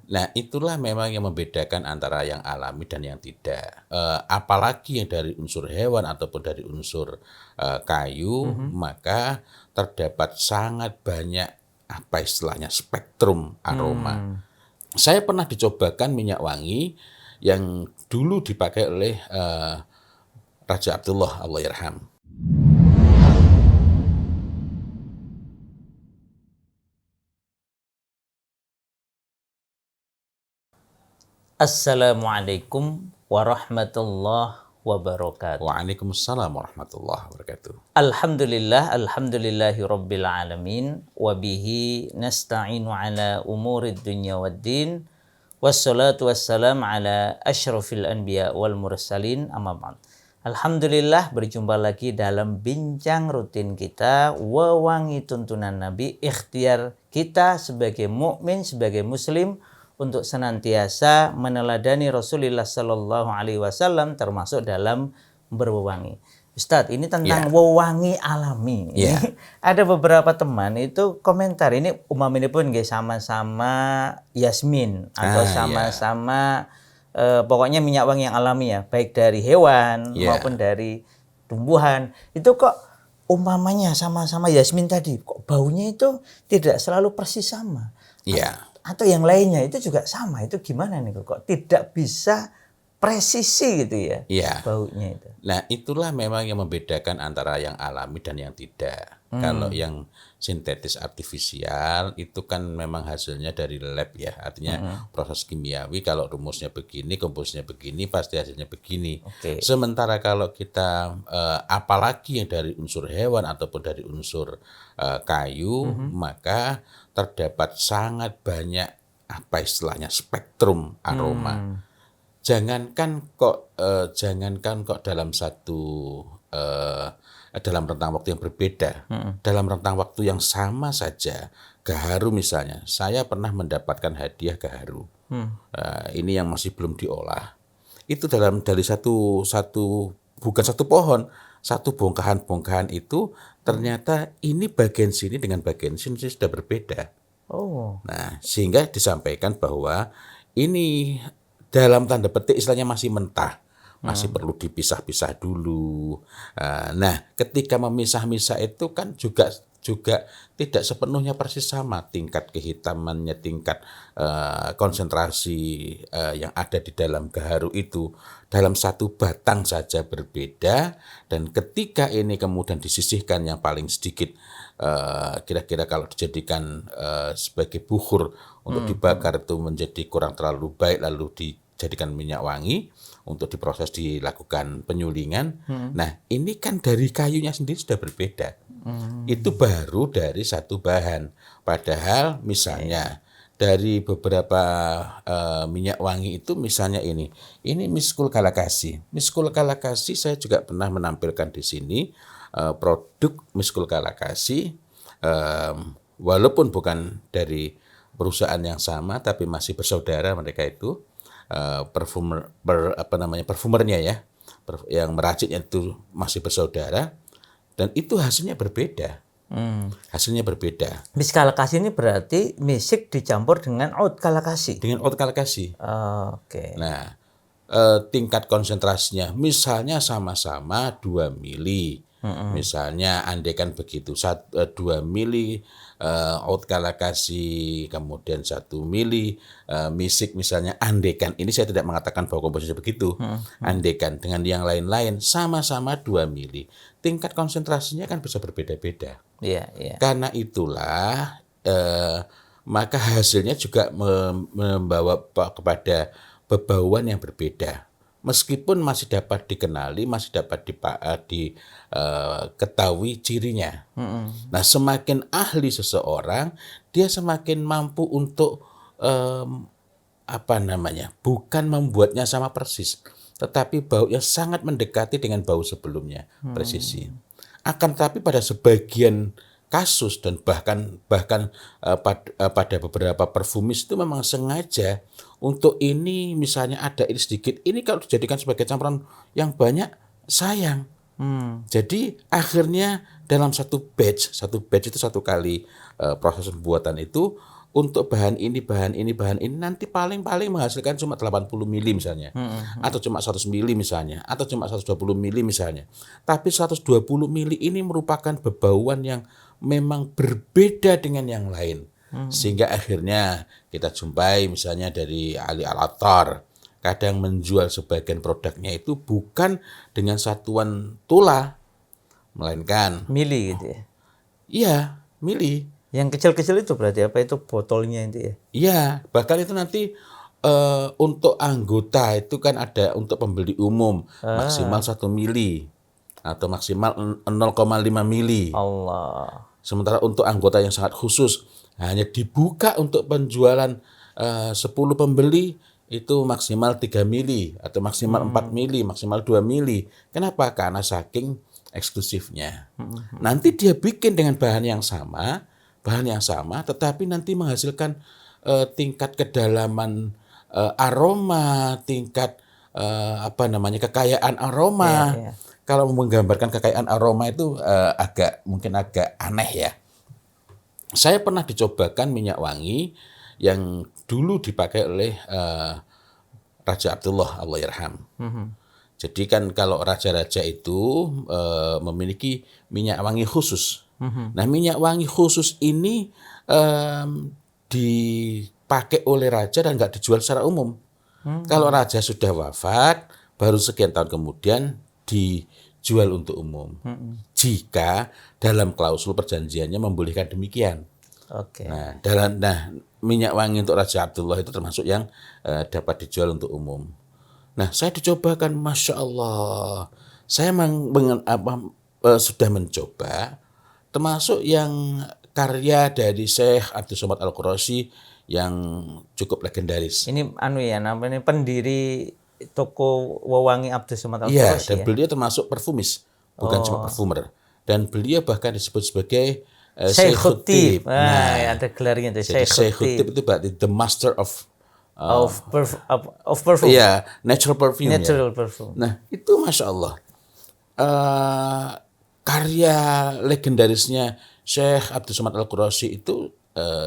Nah, itulah memang yang membedakan antara yang alami dan yang tidak. Apalagi yang dari unsur hewan ataupun dari unsur kayu, maka terdapat sangat banyak apa istilahnya spektrum aroma. Hmm. Saya pernah dicobakan minyak wangi yang dulu dipakai oleh Raja Abdullah Allahyarham. Assalamualaikum warahmatullahi wabarakatuh. Waalaikumsalam warahmatullahi wabarakatuh. Alhamdulillahi rabbil alamin. Wabihi nasta'inu ala umurid dunya waddin. Wassalatu wassalam ala asyrafil anbiya wal mursalin, amma ba'd. Alhamdulillah, berjumpa lagi dalam bincang rutin kita, wewangi tuntunan Nabi, ikhtiar kita sebagai mukmin, sebagai muslim untuk senantiasa meneladani Rasulullah Sallallahu Alaihi Wasallam, termasuk dalam berwewangi. Ustadz, ini tentang wewangi alami. Ada beberapa teman itu komentar, ini ini pun nggak sama-sama yasmin atau sama-sama pokoknya minyak wangi yang alami ya, baik dari hewan maupun dari tumbuhan. Itu kok umpamanya sama-sama yasmin tadi, kok baunya itu tidak selalu persis sama. Atau yang lainnya itu juga sama, itu gimana nih kok tidak bisa presisi gitu ya, baunya itu. Nah, itulah memang yang membedakan antara yang alami dan yang tidak. Kalau yang sintetis artifisial itu kan memang hasilnya dari lab ya, artinya proses kimiawi. Kalau rumusnya begini, komposisinya begini, pasti hasilnya begini. Sementara kalau kita apalagi yang dari unsur hewan ataupun dari unsur kayu, maka terdapat sangat banyak apa istilahnya spektrum aroma. Jangankan kok dalam satu dalam rentang waktu yang berbeda, dalam rentang waktu yang sama saja. Gaharu misalnya, saya pernah mendapatkan hadiah gaharu. Ini yang masih belum diolah. Itu dari satu bukan satu pohon, satu bongkahan-bongkahan itu ternyata ini bagian sini dengan bagian sini sudah berbeda. Nah, sehingga disampaikan bahwa ini dalam tanda petik istilahnya masih mentah, masih perlu dipisah-pisah dulu. Nah, ketika memisah-misah itu kan juga tidak sepenuhnya persis sama tingkat kehitamannya, tingkat konsentrasi yang ada di dalam gaharu itu dalam satu batang saja berbeda. Dan ketika ini kemudian disisihkan yang paling sedikit, kira-kira kalau dijadikan sebagai bukhur untuk dibakar itu menjadi kurang terlalu baik, lalu dijadikan minyak wangi untuk diproses, dilakukan penyulingan. Nah, ini kan dari kayunya sendiri sudah berbeda. Itu baru dari satu bahan. Padahal misalnya dari beberapa minyak wangi itu, misalnya ini Miskul Kalakasi. Miskul Kalakasi saya juga pernah menampilkan di sini produk Miskul Kalakasi, walaupun bukan dari perusahaan yang sama tapi masih bersaudara mereka itu, parfumernya ya, yang meraciknya itu masih bersaudara, dan itu hasilnya berbeda. Hasilnya berbeda. Misk Kalakasi ini berarti misik dicampur dengan oud kalakasi. Dengan oud kalakasi. Nah, tingkat konsentrasinya misalnya sama-sama 2 mili. Misalnya andaikan begitu, 2 mili oud kalakasi, kemudian 1 mili misik misalnya, andaikan, ini saya tidak mengatakan bahwa komposisinya begitu, andaikan dengan yang lain-lain sama-sama 2 mili, tingkat konsentrasinya kan bisa berbeda-beda. Karena itulah maka hasilnya juga membawa kepada bebauan yang berbeda. Meskipun masih dapat dikenali, masih dapat diketahui cirinya. Nah, semakin ahli seseorang, dia semakin mampu untuk bukan membuatnya sama persis, tetapi baunya sangat mendekati dengan bau sebelumnya, presisi. Akan tetapi pada sebagian kasus dan bahkan pada beberapa parfumis itu memang sengaja untuk ini, misalnya ada ini sedikit, ini kalau dijadikan sebagai campuran yang banyak sayang. Jadi akhirnya dalam satu batch itu satu kali proses pembuatan itu untuk bahan ini nanti paling menghasilkan cuma 80 mili misalnya. Atau cuma 100 mili misalnya, atau cuma 120 mili misalnya. Tapi 120 mili ini merupakan bebauan yang memang berbeda dengan yang lain. Sehingga akhirnya kita jumpai misalnya dari Ali Al-Attar, kadang menjual sebagian produknya itu bukan dengan satuan tula, melainkan Mili gitu ya. iya, mili. Yang kecil-kecil itu berarti apa itu botolnya itu ya? Iya, bahkan itu nanti untuk anggota itu kan ada untuk pembeli umum maksimal 1 mili atau maksimal 0,5 mili. Allah. Sementara untuk anggota yang sangat khusus hanya dibuka untuk penjualan 10 pembeli itu maksimal 3 mili atau maksimal 4 mili, maksimal 2 mili. Kenapa? Karena saking eksklusifnya. Nanti dia bikin dengan bahan yang sama tetapi nanti menghasilkan tingkat kedalaman aroma, tingkat kekayaan aroma. Iya. Kalau menggambarkan kekayaan aroma itu mungkin agak aneh ya. Saya pernah dicobakan minyak wangi yang dulu dipakai oleh Raja Abdullah, Allahyarham. Jadi kan kalau raja-raja itu memiliki minyak wangi khusus. Nah, minyak wangi khusus ini dipakai oleh raja dan nggak dijual secara umum. Kalau raja sudah wafat, baru sekian tahun kemudian dijual untuk umum. Jika dalam klausul perjanjiannya membolehkan demikian. Oke. Nah, minyak wangi untuk Raja Abdullah itu termasuk yang dapat dijual untuk umum. Nah, saya dicobakan, Masya Allah. Saya sudah mencoba, termasuk yang karya dari Syekh Abdul Somad Al-Qurashi yang cukup legendaris. Ini namanya pendiri toko wewangi Abdul Somad Iya, Al-Qurashi dan ya. beliau termasuk parfumis, bukan cuma parfumer. Dan beliau bahkan disebut sebagai Syekh Tib. Nah, ada gelarnya itu jadi Syekh Tib. Tib itu berarti the master of perfume. iya, natural perfume. Natural perfume. Nah, itu Masya Allah. Karya legendarisnya Syekh Abdul Somad Al-Qurashi itu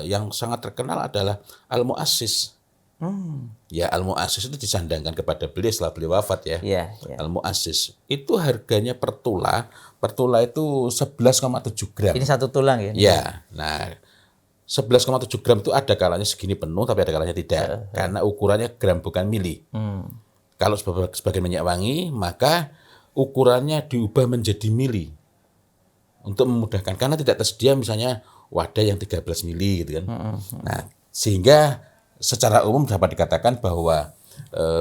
yang sangat terkenal adalah Al-Mu'assis. Ya, Al-Mu'assis itu disandangkan kepada beliau setelah beliau wafat ya. Iya. Al-Mu'assis itu harganya per tula itu 11,7 gram. Ini satu tulang ya? Ya, nah 11,7 gram itu ada kalanya segini penuh tapi ada kalanya tidak. Karena ukurannya gram bukan mili. Kalau sebagai minyak wangi maka ukurannya diubah menjadi mili. Untuk memudahkan, karena tidak tersedia misalnya wadah yang 13 mili gitu kan. Nah, sehingga secara umum dapat dikatakan bahwa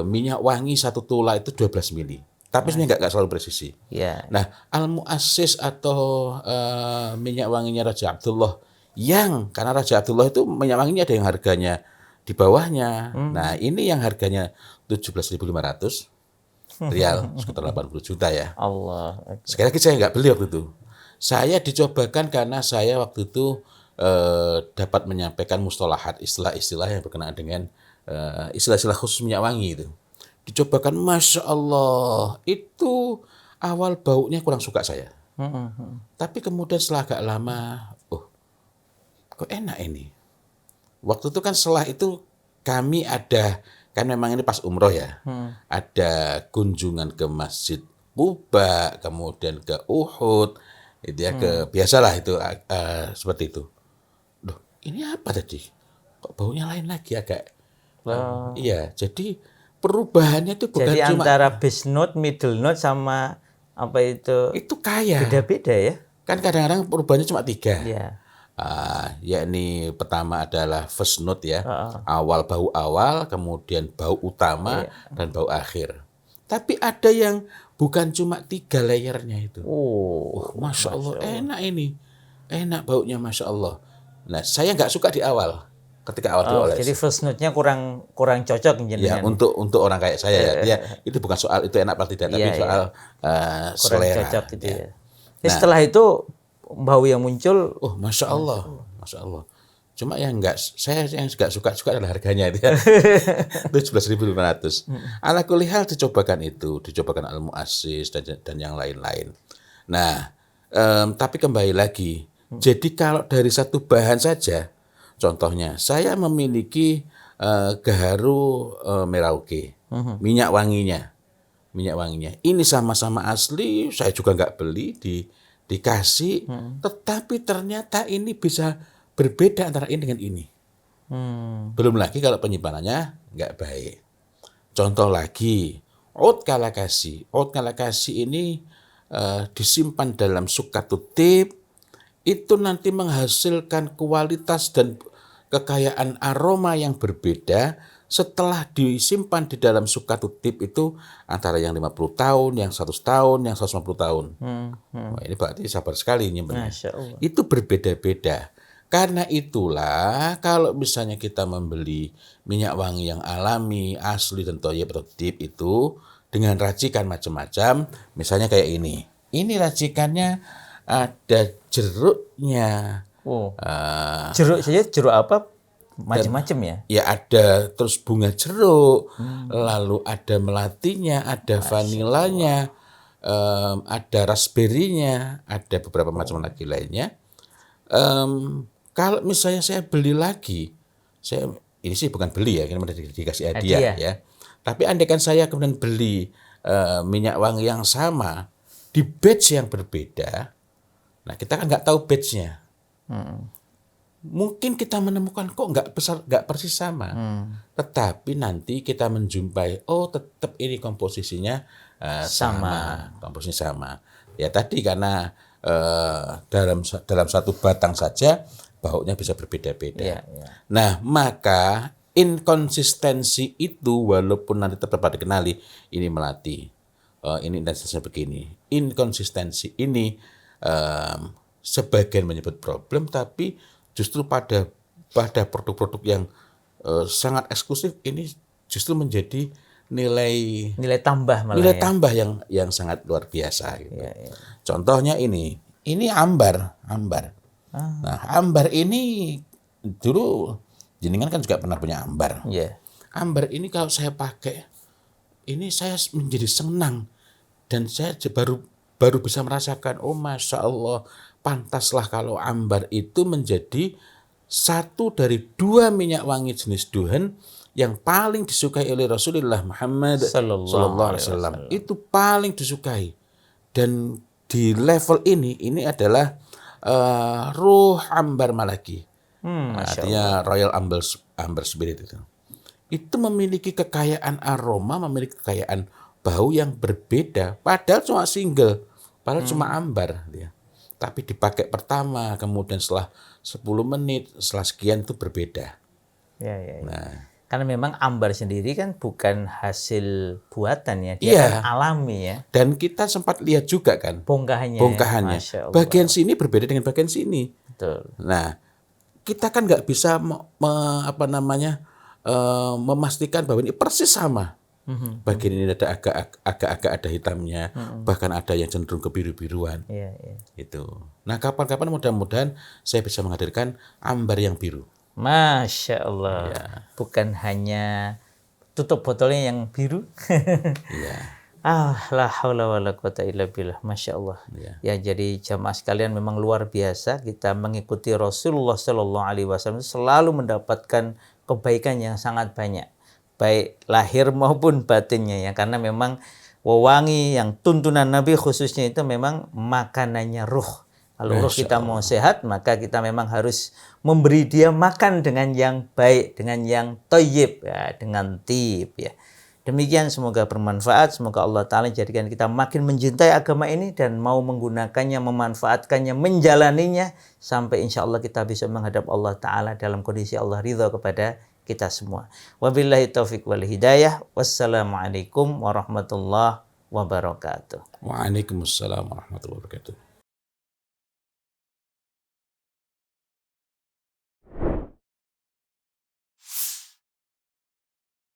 minyak wangi satu tula itu 12 mili. Tapi sebenarnya nggak selalu presisi. Iya. Nah, Al-Mu'assis atau minyak wanginya Raja Abdullah karena Raja Abdullah itu minyak wanginya ada yang harganya di bawahnya. Nah, ini yang harganya 17.500 rial, sekitar 80 juta ya. Allah. Sekali lagi saya nggak beli waktu itu. Saya dicobakan karena saya waktu itu dapat menyampaikan mustalahat, istilah-istilah yang berkenaan dengan istilah-istilah khusus minyak wangi itu. Dicobakan, Masya Allah, itu awal baunya kurang suka saya. Tapi kemudian setelah agak lama, kok enak ini. Waktu itu kan setelah itu kami kan memang ini pas umroh ya, ada kunjungan ke Masjid Quba, kemudian ke Uhud, itu ya, biasalah itu seperti itu. Duh, ini apa tadi? Kok baunya lain lagi agak. Iya, jadi perubahannya itu bukan Jadi cuma antara base note, middle note sama apa itu kaya. beda-beda ya? Kan kadang-kadang perubahannya cuma 3. Iya. Yakni pertama adalah first note ya, bau awal, kemudian bau utama, dan bau akhir. Tapi ada yang bukan cuma 3 layernya itu. Masya Allah, enak ini. Enak baunya, Masya Allah. Nah, saya nggak suka di awal. Ketika awal dioles. Jadi first note-nya kurang cocok Ya, untuk orang kayak saya ya. Itu bukan soal itu enak atau tidak, tapi soal kurang selera. cocok gitu ya. Setelah itu bau yang muncul, Masya Allah. Masya Allah. Cuma saya yang nggak suka adalah harganya itu ya. 17.500. Ala kulli hal dicobakan Al-Mu'assis dan yang lain-lain. Nah, tapi kembali lagi. Jadi kalau dari satu bahan saja Contohnya, saya memiliki gaharu Merauke, minyak wanginya. Minyak wanginya. Ini sama-sama asli, saya juga nggak beli, dikasih, tetapi ternyata ini bisa berbeda antara ini dengan ini. Belum lagi kalau penyimpanannya nggak baik. Contoh lagi, oud kalakasi. Oud kalakasi ini disimpan dalam sukatut tib, itu nanti menghasilkan kualitas dan kekayaan aroma yang berbeda setelah disimpan di dalam sukatut tib itu antara yang 50 tahun, yang 100 tahun, yang 150 tahun. Wah, ini berarti sabar sekali nyimpennya. Masya Allah. Itu berbeda-beda. Karena itulah kalau misalnya kita membeli minyak wangi yang alami, asli dan thayyib atau tib itu dengan racikan macam-macam, misalnya kayak ini. Ini racikannya ada jeruknya. Oh. Jeruk saja, jeruk apa? Macam-macam ya? Ya ada terus bunga jeruk, lalu ada melatinya, ada vanilanya, ada raspberry-nya, ada beberapa macam lagi lainnya. Kalau misalnya saya beli lagi, ini sih bukan beli ya, ini dikasih hadiah ya. Tapi andaikan saya kemudian beli minyak wangi yang sama di batch yang berbeda, nah kita kan nggak tahu batch-nya. Mungkin kita menemukan kok nggak persis sama, tetapi nanti kita menjumpai tetap ini komposisinya sama, komposisinya sama. Ya tadi karena dalam satu batang saja baunya bisa berbeda-beda. Nah maka inkonsistensi itu walaupun nanti tetap dapat dikenali ini melati, ini intensitasnya begini. Inkonsistensi ini sebagian menyebut problem, tapi justru pada produk-produk yang sangat eksklusif ini justru menjadi nilai tambah malah nilai tambah yang sangat luar biasa gitu. Contohnya ini ambar. Nah, ambar ini dulu jenengan kan juga pernah punya ambar. Ambar ini kalau saya pakai ini saya menjadi senang dan saya baru bisa merasakan Masya Allah, pantaslah kalau ambar itu menjadi satu dari 2 minyak wangi jenis duhan yang paling disukai oleh Rasulullah Muhammad sallallahu alaihi wasallam. Itu paling disukai. Dan di level ini adalah ruh ambar malaki. Artinya Royal Amber Spirit itu. Itu memiliki kekayaan aroma, memiliki kekayaan bau yang berbeda. Padahal cuma single, padahal cuma ambar. Ya. Tapi dipakai pertama, kemudian setelah 10 menit, setelah sekian itu berbeda. Nah, karena memang ambar sendiri kan bukan hasil buatan ya, dia kan alami ya. Dan kita sempat lihat juga kan bongkahannya. Bagian sini berbeda dengan bagian sini. Betul. Nah, kita kan nggak bisa memastikan bahwa ini persis sama. Bagian ini ada agak-agak ada hitamnya, bahkan ada yang cenderung kebiru-biruan. Itu. Nah, kapan-kapan mudah-mudahan saya bisa menghadirkan ambar yang biru. Masya Allah, bukan hanya tutup botolnya yang biru. La haula wala quwata illa billah. Masya Allah. Ya, jadi jamaah sekalian memang luar biasa kita mengikuti Rasulullah Sallallahu Alaihi Wasallam selalu mendapatkan kebaikan yang sangat banyak, baik lahir maupun batinnya ya, karena memang wewangi yang tuntunan Nabi khususnya itu memang makanannya ruh. Kalau ruh kita mau sehat, maka kita memang harus memberi dia makan dengan yang baik, dengan yang thayyib, ya, dengan tib. Ya. Demikian semoga bermanfaat, semoga Allah Ta'ala jadikan kita makin mencintai agama ini dan mau menggunakannya, memanfaatkannya, menjalaninya, sampai insya Allah kita bisa menghadap Allah Ta'ala dalam kondisi Allah ridha kepada kita semua. Wabillahi taufiq wal hidayah. Wassalamualaikum warahmatullahi wabarakatuh. Waalaikumsalam warahmatullahi wabarakatuh.